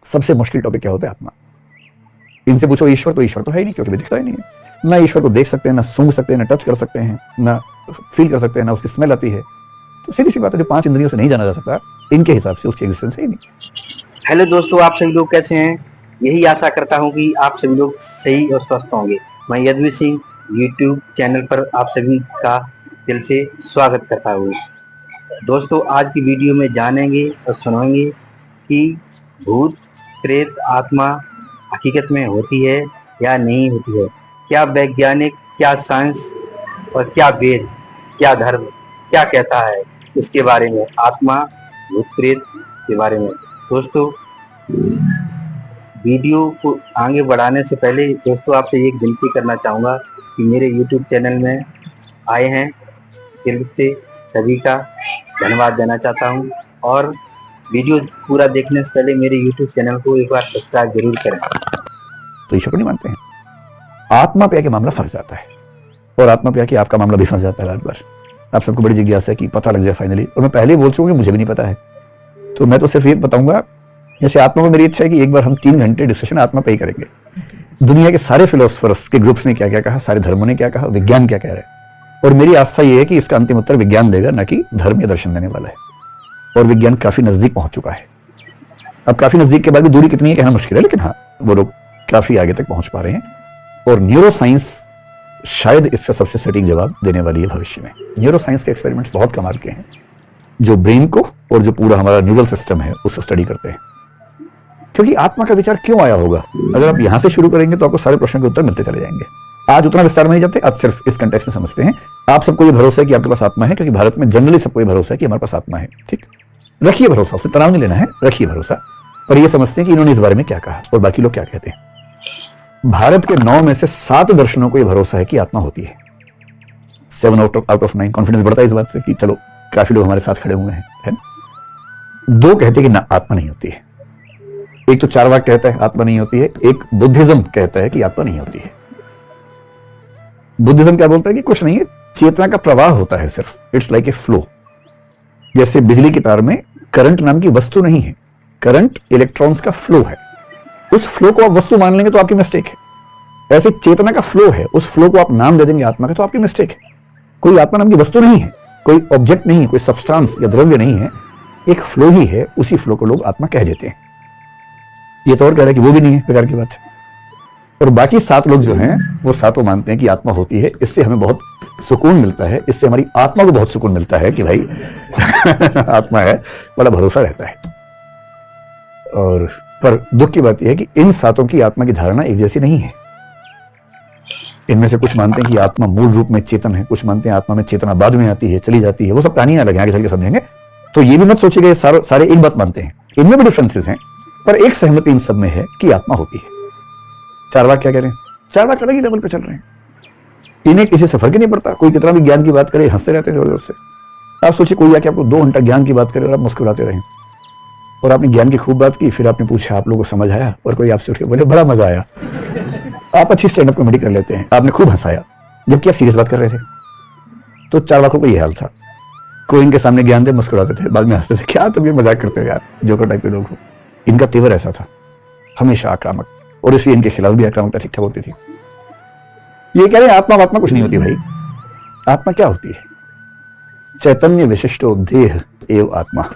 सबसे मुश्किल टॉपिक क्या होता है? आत्मा। इनसे पूछो ईश्वर, तो ईश्वर तो है ही नहीं, क्योंकि भी दिखता ही नहीं है। ना ईश्वर को देख सकते हैं, ना सूंघ सकते हैं, ना टच कर सकते हैं, ना फील कर सकते हैं, ना उसकी स्मेल आती है। तो सीधी सी बात है, जो 5 इंद्रियों से नहीं जाना जा सकता, इनके हिसाब से उसकी एग्जिस्टेंस है ही नहीं। हेलो दोस्तों, आप सभी लोग कैसे हैं? यही आशा करता हूं कि आप सभी लोग सही और स्वस्थ होंगे। मैं यदुवीर सिंह यूट्यूब चैनल पर आप सभी का दिल से स्वागत करता हूँ। दोस्तों, आज की वीडियो में जानेंगे और सुनेंगे कि भूत, प्रेत, आत्मा हकीकत में होती है या नहीं होती है। क्या वैज्ञानिक, क्या साइंस और क्या वेद, क्या धर्म क्या कहता है इसके बारे में, आत्मा, भूत प्रेत के बारे में। दोस्तों, वीडियो को आगे बढ़ाने से पहले दोस्तों आपसे एक विनती करना चाहूँगा कि मेरे यूट्यूब चैनल में आए हैं, दिल से सभी का धन्यवाद देना चाहता हूँ। और वीडियो पूरा देखने से पहले मेरे यूट्यूब चैनल को एक बार सब्सक्राइब जरूर करें। तो ईश्वर को नहीं मानते हैं। आत्मा पे आके मामला फंस जाता है, और आत्मा पे आके आपका मामला भी फंस जाता है। रात भर आप सबको बड़ी जिज्ञासा है कि पता लग जाए फाइनली, और मैं पहले ही बोल चुका हूँ मुझे भी नहीं पता है। तो मैं तो सिर्फ ये बताऊंगा, जैसे आत्मा में मेरी इच्छा है कि एक बार हम 3 घंटे डिस्कशन आत्मा पे ही करेंगे। दुनिया के सारे फिलोसफर्स के ग्रुप्स ने क्या क्या कहा, सारे धर्मों ने क्या कहा, विज्ञान क्या कह रहा है, और मेरी आस्था ये है कि इसका अंतिम उत्तर विज्ञान देगा, न कि धर्म या दर्शन देने वाला है। और विज्ञान काफी नजदीक पहुंच चुका है। अब काफी नजदीक के बाद भी दूरी कितनी है कहना मुश्किल है, लेकिन हाँ, वो लोग काफी आगे तक पहुंच पा रहे हैं। और न्यूरो साइंस शायद इसका सबसे सटीक जवाब देने वाली है भविष्य में। न्यूरो साइंस के एक्सपेरिमेंट्स बहुत कमाल के हैं, जो ब्रेन को और जो पूरा हमारा न्यूरल सिस्टम है उसको स्टडी करते हैं। क्योंकि आत्मा का विचार क्यों आया होगा, अगर आप यहां से शुरू करेंगे तो आपको सारे प्रश्नों के उत्तर मिलते चले जाएंगे। आज उतना विस्तार में नहीं जाते, आज सिर्फ इस कंटेक्स्ट में समझते हैं। आप सबको ये भरोसा है कि आपके पास आत्मा है, क्योंकि भारत में जनरली सबको ये भरोसा है कि हमारे पास आत्मा है। ठीक, रखिए भरोसा, उसमें तनाव नहीं लेना है, रखिए भरोसा। पर ये समझते हैं कि इन्होंने इस बारे में क्या कहा और बाकी लोग क्या कहते हैं। भारत के 9 में से 7 दर्शनों को यह भरोसा है कि आत्मा होती है। 7 आउट ऑफ 9 कॉन्फिडेंस बढ़ता है इस बात से कि चलो काफी लोग हमारे साथ खड़े हुए हैं, है ना? 2 कहते हैं कि ना, आत्मा नहीं होती है। एक तो चारवाक कहता है आत्मा नहीं होती है, एक बुद्धिज्म कहता है कि आत्मा नहीं होती है। बुद्धिज्म क्या बोलता है कि कुछ नहीं है, चेतना का प्रवाह होता है सिर्फ, इट्स लाइक ए फ्लो। जैसे बिजली की तार में करंट नाम की वस्तु नहीं है, करंट इलेक्ट्रॉन्स का फ्लो है। उस फ्लो को आप वस्तु मान लेंगे तो आपकी मिस्टेक है। ऐसे चेतना का फ्लो है, उस फ्लो को आप नाम दे देंगे आत्मा का तो आपकी मिस्टेक है। कोई आत्मा नाम की वस्तु नहीं है, कोई ऑब्जेक्ट नहीं है, कोई सब्सटेंस या द्रव्य नहीं है, एक फ्लो ही है। उसी फ्लो को लोग आत्मा कह देते हैं। ये तो और कह रहा है कि वो भी नहीं है, बेकार की बात है। और बाकी 7 लोग जो हैं वो सातों मानते हैं कि आत्मा होती है। इससे हमें बहुत सुकून मिलता है, इससे हमारी आत्मा को बहुत सुकून मिलता है कि भाई आत्मा है, बड़ा भरोसा रहता है। और पर दुख की बात यह है कि इन 7 की आत्मा की धारणा एक जैसी नहीं है। इनमें से कुछ मानते हैं कि आत्मा मूल रूप में चेतन है, कुछ मानते हैं आत्मा में चेतना बाद में आती है, चली जाती है। वो सब कहानियां अलग हैं, आगे चल के समझेंगे। तो ये भी मत सोचिएगा ये सारे एक बात मानते हैं, इनमें भी डिफरेंसेस हैं, पर एक सहमति इन सब में है कि आत्मा होती है। चारवाक क्या कह रहे हैं? चारवाक अलग ही लेवल पे चल रहे हैं। इन्हें किसी से फर्क ही नहीं पड़ता, कोई कितना भी ज्ञान की बात करे हंसते रहते हैं जोर जोर से। आप सोचिए कोई आके आपको 2 घंटा ज्ञान की बात करे और आप मुस्कुराते रहें, और आपने ज्ञान की खूब बात की, फिर आपने पूछा आप लोगों को समझ आया, और कोई आपसे उठ के बोले बड़ा मजा आया। आप अच्छी स्टैंड अप कॉमेडी कर लेते हैं, आपने खूब हंसाया, जबकि आप सीरियस बात कर रहे थे। तो चारवाकों को यह हाल था। कोई इनके सामने ज्ञान दे, मुस्कुराते थे, बाद में हंसते थे, क्या तुम ये मजाक करते हो यार, जोकर टाइप के लोग हो। इनका तेवर ऐसा था, हमेशा आक्रामक, और इसलिए इनके खिलाफ भी आक्रामकता ठीक ठाक होती थी। ये कह रहे हैं आत्मा कुछ नहीं होती। भाई आत्मा क्या होती है? चैतन्य विशिष्टो देह एव आत्मा,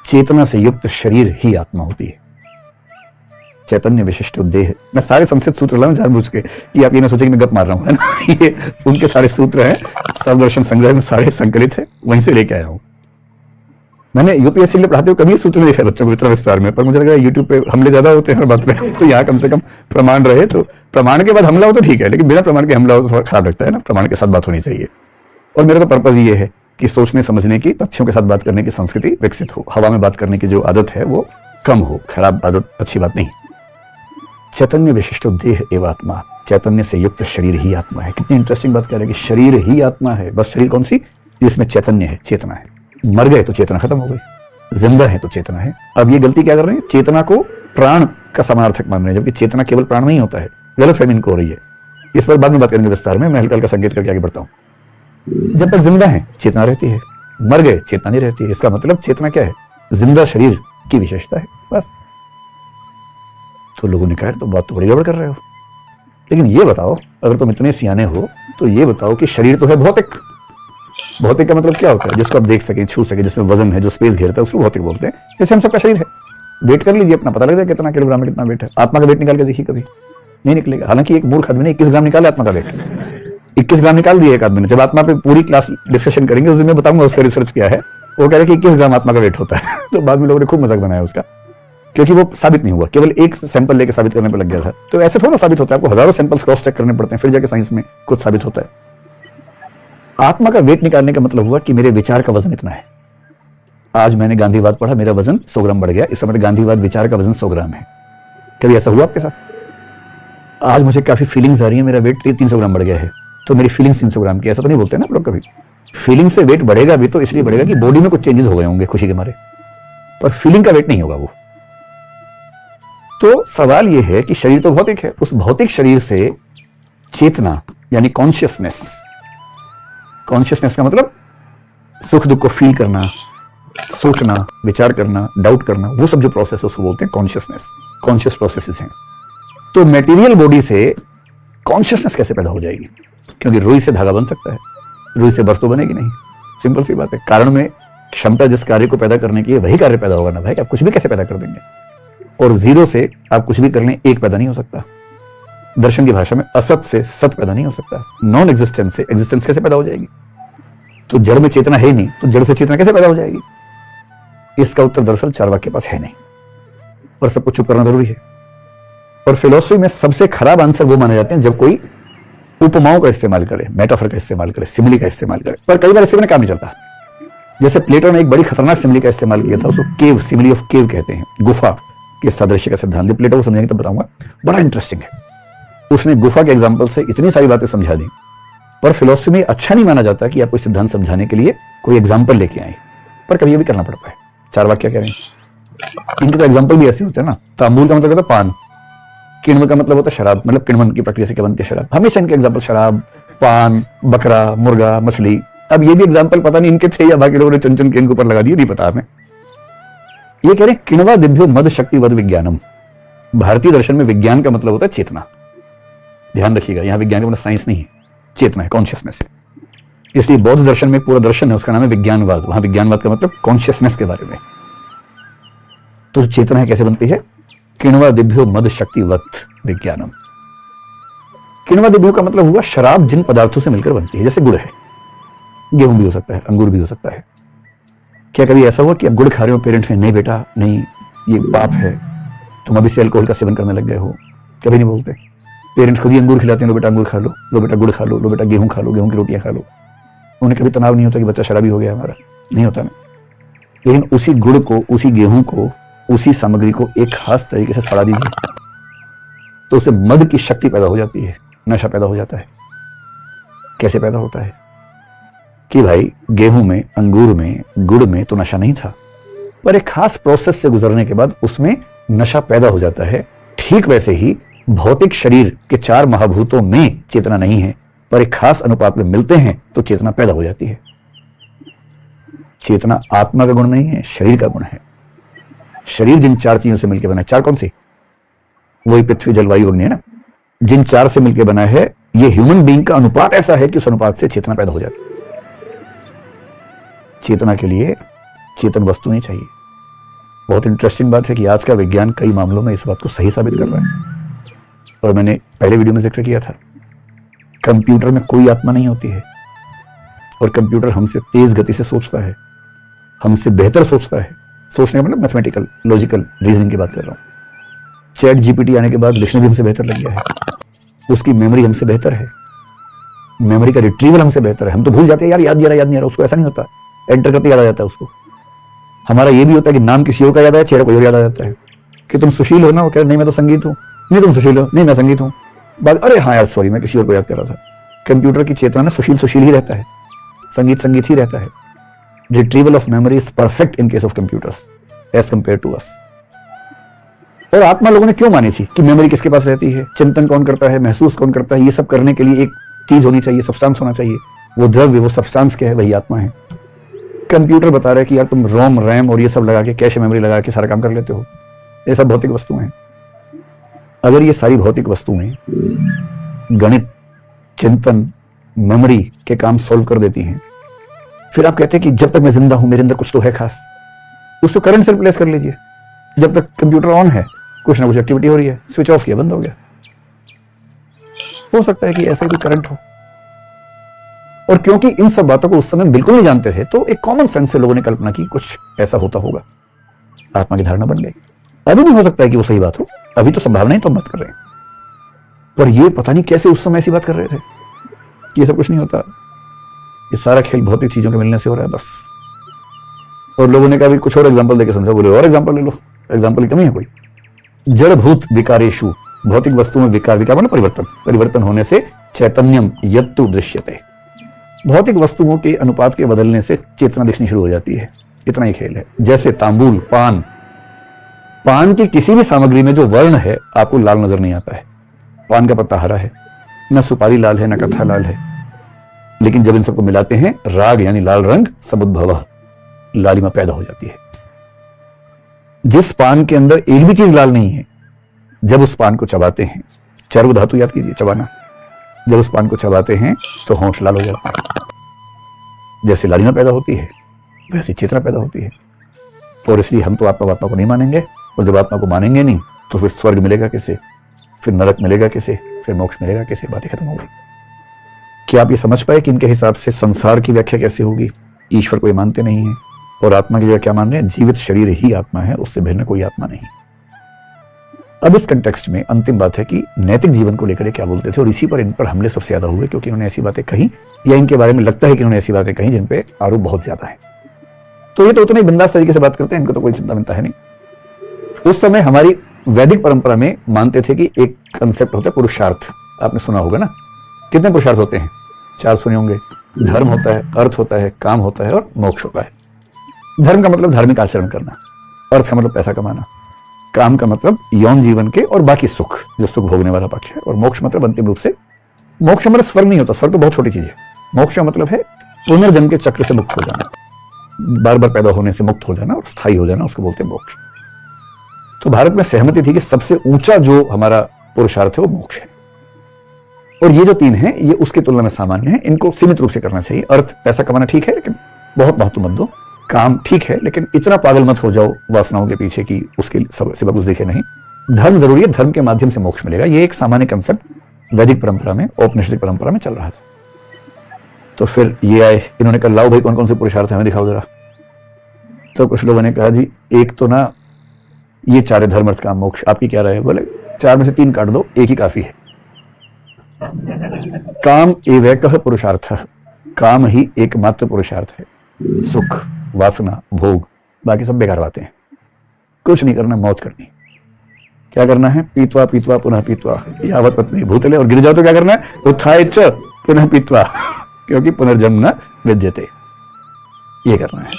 चेतना से युक्त शरीर ही आत्मा होती है। चैतन्य विशिष्ट देह। मैं सारे संस्कृत सूत्र लाऊं जानबूझ के, ये आप ये ना सोचे कि मैं गप मार रहा हूं, है ना। ये उनके सारे सूत्र हैं, सर्वदर्शन संग्रह में सारे संकलित है, वहीं से लेके आया हूं। मैंने यूपीएससी में पढ़ाते हुए कभी सूत्र नहीं देखा बच्चों को इतना विस्तार में, पर मुझे लग रहा है यूट्यूब पे हमले ज्यादा होते हैं हर बात पे, तो यहाँ कम से कम प्रमाण रहे। तो प्रमाण के बाद हमला हो तो ठीक है, लेकिन बिना प्रमाण के हमला हो तो थोड़ा खराब लगता है ना। प्रमाण के साथ बात होनी चाहिए। और मेरा तो पर्पज ये है कि सोचने समझने की, तथ्यों के साथ बात करने की संस्कृति विकसित हो। हवा में बात करने की जो आदत है वो कम हो, खराब आदत अच्छी बात नहीं। चैतन्य विशिष्ट देह एवं आत्मा, चैतन्य से युक्त शरीर ही आत्मा है। कितनी इंटरेस्टिंग बात कह रहे हैं कि शरीर ही आत्मा है। बस शरीर कौन सी? जिसमें चैतन्य है, चेतना है। मर गए तो चेतना खत्म हो गई, जिंदा है तो चेतना है। अब ये गलती क्या कर रहे हैं? चेतना को प्राण का समानार्थक मान रहे हैं, जबकि चेतना केवल प्राण नहीं होता है। गलत फहमी इनको हो रही है। इस पर बाद में बात करेंगे विस्तार में, मैं हल्का हल्का संकेत करके आगे बढ़ता हूँ। जब तक जिंदा है चेतना रहती है, मर गए चेतना नहीं रहती है। इसका मतलब चेतना क्या है? जिंदा शरीर की विशेषता है। बस तो लोगों ने कहा तो बात तो बड़ी गड़बड़ कर रहे हो, लेकिन ये बताओ अगर तुम इतने सियाने हो तो ये बताओ कि शरीर तो है भौतिक। भौतिक का मतलब क्या होता है? जिसको आप देख सके, छू सके, जिसमें वजन है, जो स्पेस घेरता है, उसको भौतिक बोलते हैं। जैसे हम सबका शरीर है, वेट कर लीजिए अपना, पता लग जाए कितना किलोग्राम में कितना वेट है। आत्मा का वेट निकाल के देखिए, कभी नहीं निकलेगा। हालांकि एक मूर्ख आदमी ने 21 ग्राम निकाला आत्मा का वेट, 21 ग्राम निकाल दिया एक आदमी ने। जब आत्मा पे पूरी क्लास डिस्कशन करेंगे उस दिन मैं बताऊंगा उसका रिसर्च क्या है। वो कह रहे कि 21 ग्राम आत्मा का वेट होता है। तो बाद में लोगों ने खूब मजाक बनाया उसका, क्योंकि वो साबित नहीं हुआ, केवल एक सैंपल लेके साबित करने पर लग गया था। तो ऐसे थोड़ा साबित होता है, आपको हजारों सैंपल्स क्रॉस चेक करने पड़ते हैं, फिर जाके साइंस में कुछ साबित होता है। आत्मा का वेट निकालने का मतलब हुआ कि मेरे विचार का वजन इतना है। आज मैंने गांधीवाद पढ़ा, मेरा वजन 100 ग्राम बढ़ गया, इस समय गांधीवाद विचार का वजन 100 ग्राम है। कभी ऐसा हुआ आपके साथ? आज मुझे काफी फीलिंग्स आ रही है, मेरा वेट 300 ग्राम बढ़ गया है, तो मेरी फीलिंग्स 300 ग्राम की। ऐसा तो नहीं बोलते ना आप लोग कभी? फीलिंग से वेट बढ़ेगा भी तो इसलिए बढ़ेगा कि बॉडी में कुछ चेंजेस हो गए होंगे खुशी के मारे, पर फीलिंग का वेट नहीं होगा वो। तो सवाल यह है कि शरीर तो भौतिक है, उस भौतिक शरीर से चेतना यानी कॉन्शियसनेस, कॉन्शियसनेस का मतलब सुख दुख को फील करना, सोचना, विचार करना, डाउट करना, वो सब जो प्रोसेस है उसको बोलते हैं कॉन्शियसनेस, कॉन्शियस प्रोसेसेस हैं। तो मटेरियल बॉडी से कॉन्शियसनेस कैसे पैदा हो जाएगी? क्योंकि रुई से धागा बन सकता है, रुई से बर्फ तो बनेगी नहीं। सिंपल सी बात है, कारण में क्षमता जिस कार्य को पैदा करने की है वही कार्य पैदा होगा ना भाई। आप कुछ भी कैसे पैदा कर देंगे? और जीरो से आप कुछ भी कर लें, एक पैदा नहीं हो सकता। दर्शन की भाषा में असत से सत पैदा नहीं हो सकता। नॉन एग्जिस्टेंस से एग्जिस्टेंस कैसे पैदा हो जाएगी? तो जड़ में चेतना है ही नहीं, तो जड़ से चेतना कैसे पैदा हो जाएगी? इसका उत्तर दरअसल चार्वाक के पास है नहीं, और सबको चुप करना जरूरी है। और फिलॉसफी में सबसे खराब आंसर वो माने जाते हैं जब कोई उपमाओं का इस्तेमाल करे, मेटाफर का इस्तेमाल करे, सिमिली का इस्तेमाल करे, पर कई बार इससे काम नहीं चलता। जैसे प्लेटो ने एक बड़ी खतरनाक सिमिली का इस्तेमाल किया था, उसको केव, सिमिली ऑफ केव कहते हैं, गुफा के सादृश्य का सिद्धांत। प्लेटो को समझेंगे तब बताऊंगा, बड़ा इंटरेस्टिंग है। उसने गुफा के एग्जाम्पल से इतनी सारी बातें समझा दी, पर फिलॉसफी में अच्छा नहीं माना जाता कि आप कोई सिद्धांत समझाने के लिए कोई एग्जाम्पल लेके आए, पर कभी भी करना पड़ता है। चार्वाक क्या कह रहे हैं? इनके तो एग्जाम्पल भी ऐसे होते हैं ना। तांबूल का मतलब होता है पान, किण्व का मतलब होता है शराब, मतलब किण्वन की प्रक्रिया से क्या बनती है शराब। हमेशा इनके एग्जाम्पल शराब, पान, बकरा, मुर्गा, मछली। अब ये भी एग्जाम्पल पता नहीं इनके थे या बाकी लोगों ने चुन चुन के इनके ऊपर लगा दिए, नहीं पता हमें। ये कह रहे हैं किण्वा दिभ्यो मद शक्ति वद विज्ञानम। भारतीय दर्शन में विज्ञान का मतलब होता है चेतना। ध्यान रखिएगा, यहाँ विज्ञान का मतलब साइंस नहीं है, चेतना है, कॉन्शियसनेस है। इसलिए बौद्ध दर्शन में पूरा दर्शन है, उसका नाम है विज्ञानवाद। वहां विज्ञानवाद का मतलब कॉन्शियसनेस के बारे में। तो जो चेतना है कैसे बनती है? किण्वा दिभ्यो मद शक्तिवत विज्ञानम। किण्वा दिभ्यो का मतलब हुआ शराब जिन पदार्थों से मिलकर बनती है। जैसे गुड़ है, गेहूं भी हो सकता है, अंगूर भी हो सकता है। क्या कभी ऐसा हुआ कि आप गुड़ खा रहे हो, पेरेंट्स ने नहीं बेटा नहीं, ये पाप है, तुम अभी से अल्कोहल का सेवन करने लग गए हो? कभी नहीं बोलते। पेरेंट्स खुद ही अंगूर खिलाते हैं, लो बेटा अंगूर खा लो बेटा गुड़ खा लो बेटा गेहूं खा लो, गेहूं की रोटियां खा लो। उन्हें कभी तनाव नहीं होता कि बच्चा शराबी हो गया हमारा, नहीं होता ना। लेकिन उसी गुड़ को, उसी गेहूं को, उसी सामग्री को एक खास तरीके से सड़ा दीजिए तो उसे मद की शक्ति पैदा हो जाती है, नशा पैदा हो जाता है। कैसे पैदा होता है? कि भाई गेहूं में, अंगूर में, गुड़ में तो नशा नहीं था, पर एक खास प्रोसेस से गुजरने के बाद उसमें नशा पैदा हो जाता है। ठीक वैसे ही भौतिक शरीर के 4 महाभूतों में चेतना नहीं है, पर एक खास अनुपात में मिलते हैं तो चेतना पैदा हो जाती है। चेतना आत्मा का गुण नहीं है, शरीर का गुण है। शरीर जिन 4 चीजों से मिलकर बना है, 4 कौन सी? वही पृथ्वी, जलवायु, अग्नि है ना। जिन 4 से मिलकर बना है, ये ह्यूमन बीइंग का अनुपात ऐसा है कि उस अनुपात से चेतना पैदा हो जाती है। चेतना के लिए चेतन वस्तु नहीं चाहिए। बहुत इंटरेस्टिंग बात है कि आज का विज्ञान कई मामलों में इस बात को सही साबित कर रहा है। और मैंने पहले वीडियो में जिक्र किया था, कंप्यूटर में कोई आत्मा नहीं होती है, और कंप्यूटर हमसे तेज गति से सोचता है, हमसे बेहतर सोचता है। सोचने का मतलब मैथमेटिकल, लॉजिकल रीजनिंग की बात कर रहा हूं। चैट जीपीटी आने के बाद लिखने भी हमसे बेहतर लग गया है, उसकी मेमोरी हमसे बेहतर है, मेमोरी का रिट्रीवल हमसे बेहतर है। हम तो भूल जाते हैं यार, याद नहीं आ रहा, उसको ऐसा नहीं होता, एंटर करते याद आ जाता है उसको। हमारा ये भी होता है कि नाम किसी और का याद आया, चेहरा कोई और याद आ जाता है। कि तुम सुशील हो ना, वो कह रहे नहीं मैं तो संगीत हूँ, नहीं तुम सुशील हो, नहीं मैं संगीत हूँ। बात अरे हाँ यार सॉरी, मैं किसी और को याद कर रहा था। कंप्यूटर की चेतना में सुशील सुशील ही रहता है, संगीत संगीत ही रहता है। Retrieval of memory is perfect in case of computers as compare to us. और आत्मा लोगों ने क्यों मानी थी कि मेमोरी किसके पास रहती है, चिंतन कौन करता है, महसूस कौन करता है, ये सब करने के लिए एक चीज होनी चाहिए, सब्सटेंस होना चाहिए। वो द्रव्य, वो सब्सटेंस क्या है? वही आत्मा है। कंप्यूटर बता रहा है कि यार तुम रोम, रैम और ये सब लगा के, कैश मेमोरी लगा के सारा काम कर लेते हो, ये सब भौतिक वस्तुएं हैं। अगर ये सारी भौतिक वस्तुएं गणित, चिंतन, मेमोरी के काम सॉल्व कर देती हैं, फिर आप कहते हैं कि जब तक मैं जिंदा हूं मेरे अंदर कुछ तो है खास, उसको करंट से रिप्लेस कर लीजिए। जब तक कंप्यूटर ऑन है कुछ ना कुछ एक्टिविटी हो रही है, स्विच ऑफ किया बंद हो गया। हो सकता है कि ऐसा ही कोई करंट हो। और क्योंकि इन सब बातों को उस समय बिल्कुल नहीं जानते थे, तो एक कॉमन सेंस से लोगों ने कल्पना की कुछ ऐसा होता होगा, आत्मा की धारणा बन गई। अभी भी हो सकता है कि वो सही बात हो, अभी तो संभावना ही तो हम बात कर रहे हैं, पर ये पता नहीं कैसे उस समय ऐसी बात कर रहे थे कि ये सब कुछ नहीं होता, ये सारा खेल भौतिक चीजों के मिलने से हो रहा है बस। और लोगों ने कहा भी कुछ और एग्जाम्पल देके समझा, बोले और एग्जाम्पल ले लो, एग्जाम्पल की कमी है कोई? जड़भूत विकारेशु, भौतिक वस्तु में विकार, विकार मतलब परिवर्तन, परिवर्तन होने से चैतन्यम यत्तु दृश्यते, भौतिक वस्तुओं के अनुपात के बदलने से चेतना दिखनी शुरू हो जाती है। इतना ही खेल है। जैसे तांबूल, पान, पान की किसी भी सामग्री में जो वर्ण है आपको लाल नजर नहीं आता है, पान का पत्ता हरा है, न सुपारी लाल है न कत्था लाल है, लेकिन जब इन सबको मिलाते हैं राग यानी लाल रंग समुद्भव, लालिमा पैदा हो जाती है। जिस पान के अंदर एक भी चीज लाल नहीं है, जब उस पान को चबाते हैं, चर्व धातु याद कीजिए, चबाना, जब उस पान को चबाते हैं तो होंठ लाल हो जाता है। जैसे लालिमा पैदा होती है वैसी चेतना पैदा होती है। और इसलिए हम तो आत्मा को नहीं मानेंगे, और जब आत्मा को मानेंगे नहीं तो फिर स्वर्ग मिलेगा किसे, फिर नरक मिलेगा किसे, फिर मोक्ष मिलेगा किसे, बातें खत्म हो गई। क्या आप ये समझ पाए कि इनके हिसाब से संसार की व्याख्या कैसे होगी? ईश्वर को ये मानते नहीं है, और आत्मा की जगह क्या मान रहे हैं? जीवित शरीर ही आत्मा है, उससे भिन्न कोई आत्मा नहीं। अब इस कंटेक्स्ट में अंतिम बात है कि नैतिक जीवन को लेकर क्या बोलते थे, और इसी पर इन पर हमले सबसे ज्यादा हुए, क्योंकि इन्होंने ऐसी बातें कही, या इनके बारे में लगता है कि इन्होंने ऐसी बातें कही जिन पे आरोप बहुत ज्यादा है। तो ये तो उतने बिंदास तरीके से बात करते हैं, इनको तो कोई चिंता मिलता है नहीं। उस समय हमारी वैदिक परंपरा में मानते थे कि एक कंसेप्ट होता है पुरुषार्थ, आपने सुना होगा ना। कितने पुरुषार्थ होते हैं? 4 सुने होंगे। धर्म होता है, अर्थ होता है, काम होता है और मोक्ष होता है। धर्म का मतलब धार्मिक आचरण करना, अर्थ का मतलब पैसा कमाना, काम का मतलब यौन जीवन के और बाकी सुख, जो सुख भोगने वाला पक्ष है, और मोक्ष मतलब अंतिम रूप से, मोक्ष मतलब स्वर्ग नहीं होता, स्वर्ग तो बहुत छोटी चीज है। मोक्ष का मतलब है पुनर्जन्म के चक्र से मुक्त हो जाना, बार बार पैदा होने से मुक्त हो जाना और स्थायी हो जाना, उसको बोलते हैं मोक्ष। तो भारत में सहमति थी कि सबसे ऊंचा जो हमारा पुरुषार्थ है वो मोक्ष है, और ये जो 3 हैं ये उसकी तुलना में सामान्य है, इनको सीमित रूप से करना चाहिए। अर्थ, पैसा कमाना ठीक है लेकिन बहुत महत्व मत दो, काम ठीक है लेकिन इतना पागल मत हो जाओ वासनाओं के पीछे कि उसके सिवा कुछ दिखे नहीं। धर्म जरूरी है, धर्म के माध्यम से मोक्ष मिलेगा, ये एक सामान्य कंसेप्ट वैदिक परंपरा में, औपनिषदिक परंपरा में चल रहा था। तो फिर ये आए, इन्होंने कहा लाओ भाई कौन कौन से पुरुषार्थ हमें दिखाओ जरा। तो कुछ लोगों ने कहा जी एक तो ना ये 4 धर्म, अर्थ, काम, मोक्ष, आपकी क्या राय है? बोले 4 में से 3 काट दो, एक ही काफी है। काम एवैकः पुरुषार्थ, काम ही एकमात्र पुरुषार्थ है। सुख, वासना, भोग, बाकी सब बेकार बातें हैं, कुछ नहीं करना, मौज करनी। क्या करना है? पीत्वा पीत्वा पुनः पीत्वा यावत् पत्नी भूतले, और गिर जाओ तो क्या करना है? उत्थाय च पुनः पीत्वा, क्योंकि पुनर्जन्म न विद्यते, ये करना है।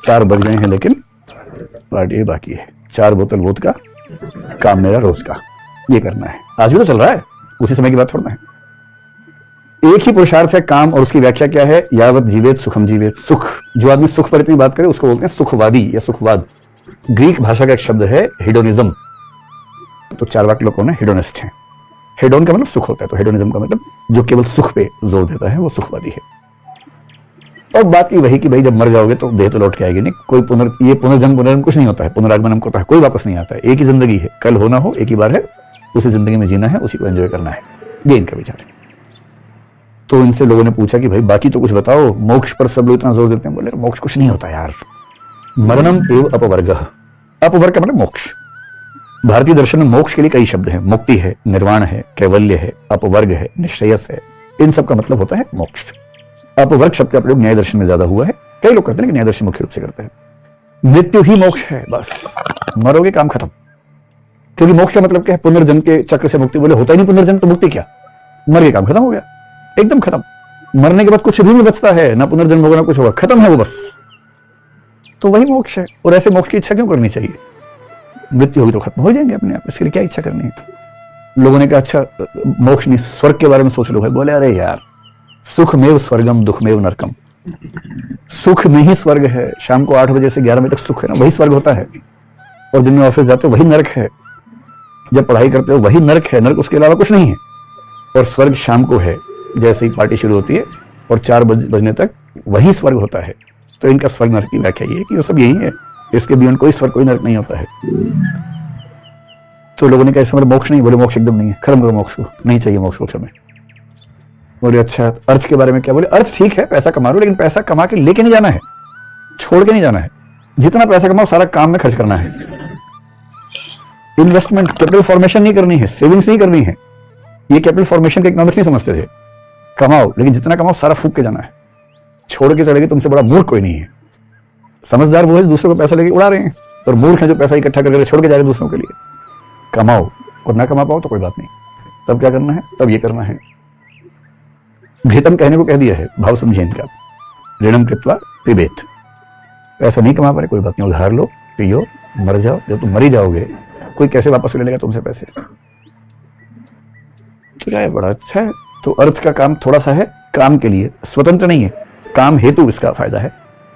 4 बज गए हैं लेकिन पार्टी बाकी है। 4 बोतल वोदका, काम मेरा रोज का, ये करना है। आज भी तो चल रहा है, उसी समय की बात थोड़ा है। एक ही पुरुषार्थ है काम, और उसकी व्याख्या क्या है? यावत जीवेत सुखम जीवेत, सुख, जो आदमी सुख पर इतनी बात करे उसको बोलते हैं सुखवादी या सुखवाद। ग्रीक भाषा का एक शब्द है हेडोनिज्म, तो चार्वाक लोग कौन है? हेडोनिस्ट हैं। हेडोन का मतलब सुख होता है, तो हेडोनिज्म का मतलब जो केवल सुख पे जोर देता है वो सुखवादी है। और बात की वही कि भाई जब मर जाओगे तो देह तो लौट के आएगी नहीं, कोई पुनर्जन्म कुछ नहीं होता है, पुनरागमन होता है, कोई वापस नहीं आता है। एक ही जिंदगी है, कल होना हो एक ही बार है, उसी जिंदगी में जीना है, उसी को एंजॉय करना है, ये इनका विचार है। तो इनसे लोगों ने पूछा कि भाई बाकी तो कुछ बताओ, मोक्ष पर सब लोग इतना जोर देते हैं। बोले मोक्ष कुछ नहीं होता यार, मरणम एव अपवर्गः, अपवर्ग का मतलब मोक्ष। भारतीय दर्शन में मोक्ष के लिए कई शब्द हैं, मुक्ति है, निर्वाण है, कैवल्य है, अपवर्ग है, निश्रेयस है, इन सब का मतलब होता है मोक्ष। अपवर्ग शब्द का प्रयोग न्याय दर्शन में ज्यादा हुआ है, कई लोग करते हैं लेकिन न्याय दर्शन मुख्य रूप से करते हैं। मृत्यु ही मोक्ष है, बस मरोगे काम खत्म। क्योंकि मोक्ष का मतलब क्या है? पुनर्जन्म के चक्र से मुक्ति। बोले होता ही नहीं पुनर्जन्म, तो मुक्ति क्या? मर गए काम खत्म हो गया, एकदम खत्म। मरने के बाद कुछ भी नहीं बचता है, ना पुनर्जन्म होगा ना कुछ होगा, खत्म है वो बस। तो वही मोक्ष है, और ऐसे मोक्ष की इच्छा क्यों करनी चाहिए? मृत्यु होगी तो खत्म हो जाएंगे अपने आप, इसके लिए क्या इच्छा करनी है? लोगों ने कहा अच्छा मोक्ष नहीं, स्वर्ग के बारे में सोच लो भाई। बोले अरे यार सुखमेव स्वर्गम दुखमेव नरकम, सुख में ही स्वर्ग है। शाम को 8 बजे से 11 बजे तक सुख है ना, वही स्वर्ग होता है, और दिन में ऑफिस जाते हो वही नरक है। जब पढ़ाई करते हो वही नर्क है, नर्क उसके अलावा कुछ नहीं है। और स्वर्ग शाम को है, जैसे ही पार्टी शुरू होती है और 4 बजने तक वही स्वर्ग होता है। तो इनका स्वर्ग नर्क की व्याख्या ये है कि वो सब यही है, इसके बियॉन्ड कोई स्वर्ग कोई नर्क नहीं होता है। तो लोगों ने कहा इस समय मोक्ष नहीं, बोले मोक्ष एकदम नहीं है, खत्म करो मोक्ष को, नहीं चाहिए मोक्ष को हमें। बोले अच्छा अर्थ के बारे में क्या? बोले अर्थ ठीक है, पैसा कमा लो, लेकिन पैसा कमा के लेके नहीं जाना है, छोड़ के नहीं जाना है। जितना पैसा कमाओ सारा काम में खर्च करना है। इन्वेस्टमेंट, कैपिटल फॉर्मेशन नहीं करनी है, सेविंग्स नहीं करनी है। ये कैपिटल फॉर्मेशन के इकोनॉमिक्स नहीं समझते थे। कमाओ, लेकिन जितना कमाओ सारा फूक के जाना है, छोड़ के चलेगी। तुमसे बड़ा मूर्ख कोई नहीं है। समझदार वो है दूसरों को पैसा लेके उड़ा रहे हैं, और मूर्ख है जो पैसा इकट्ठा करके छोड़ के जा रहे हैं दूसरों के लिए। कमाओ, और ना कमा पाओ तो कोई बात नहीं, तब क्या करना है? तब ये करना है। घृतम कहने को कह दिया है, भाव समझे इनका। ऋणम कृत्वा पिबेत, पैसा नहीं कमा पा रहे कोई बात नहीं, उधार लो, पियो, मर जाओ। जब तुम मरी जाओगे कोई कैसे वापस ले लेगा तुमसे पैसे? तो क्या है, बड़ा अच्छा है। तो अर्थ का काम थोड़ा सा है, काम के लिए, स्वतंत्र नहीं है, काम हेतु इसका फायदा है।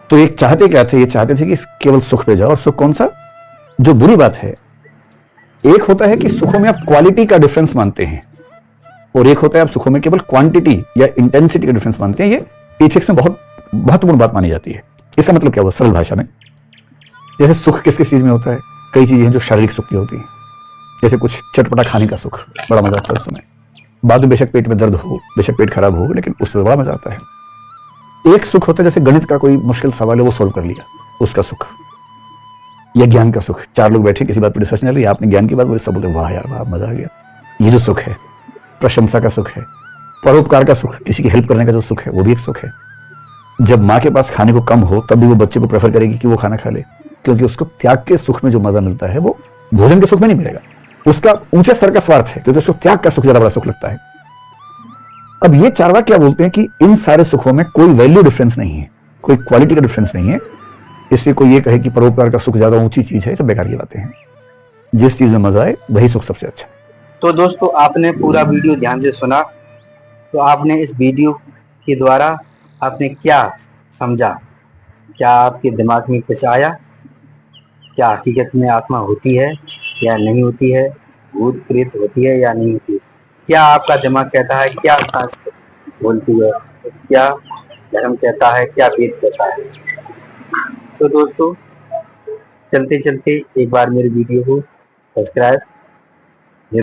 तो एक चाहते क्या थे? ये चाहते थे कि केवल सुख पे जाओ। और सुख कौन सा? जो बुरी बात है। एक होता है कि सुखों में आप क्वालिटी का डिफरेंस मानते हैं, और एक होता है आप सुखों में केवल क्वांटिटी या इंटेंसिटी का डिफरेंस मानते हैं। ये एथिक्स में बहुत महत्वपूर्ण बात मानी जाती है। इसका मतलब क्या हुआ सरल भाषा में? जैसे सुख किस किस चीज में होता है? कई चीजें हैं जो शारीरिक सुख की होती हैं, जैसे कुछ चटपटा खाने का सुख, बड़ा मजा आता है उस समय। बाद में बेशक पेट में दर्द हो, बेशक पेट खराब हो, लेकिन उससे बड़ा मजा आता है। एक सुख होता है जैसे गणित का कोई मुश्किल सवाल है वो सोल्व कर लिया, उसका सुख। या ज्ञान का सुख, 4 लोग बैठे किसी बात पर डिस्कशन चल रही है, आपने ज्ञान की बात बोली, सब बोलते वाह यार वाह मजा आ गया। ये जो सुख है, प्रशंसा का सुख है। परोपकार का सुख, किसी की हेल्प करने का जो सुख है वो भी एक सुख है। जब माँ के पास खाने को कम हो तब भी वो बच्चे को प्रेफर करेगी कि वो खाना खा ले, क्योंकि उसको त्याग के सुख में जो मजा मिलता है वो भोजन के सुख में नहीं मिलेगा। उसका ऊंचे स्तर का स्वार्थ है, क्योंकि उसको त्याग का सुख ज्यादा बड़ा सुख लगता है। अब ये चारवाक क्या बोलते हैं कि इन सारे सुखों में कोई वैल्यू डिफरेंस नहीं है, कोई क्वालिटी का डिफरेंस नहीं है। इसलिए कोई ये कहे कि परोपकार का सुख ज्यादा ऊंची चीज है, सब बेकार की बातें हैं। जिस चीज में मजा आए वही सुख सबसे अच्छा है। तो दोस्तों आपने पूरा वीडियो ध्यान से सुना, तो आपने इस वीडियो के द्वारा आपने क्या समझा? क्या आपके दिमाग में कुछ आया? क्या हकीकत में आत्मा होती है या नहीं होती है? भूत प्रेत होती है या नहीं होती है? क्या आपका दिमाग कहता है? क्या सांस बोलती है? क्या धर्म कहता है? क्या वेद कहता है? तो दोस्तों चलते चलते एक बार मेरे वीडियो को सब्सक्राइब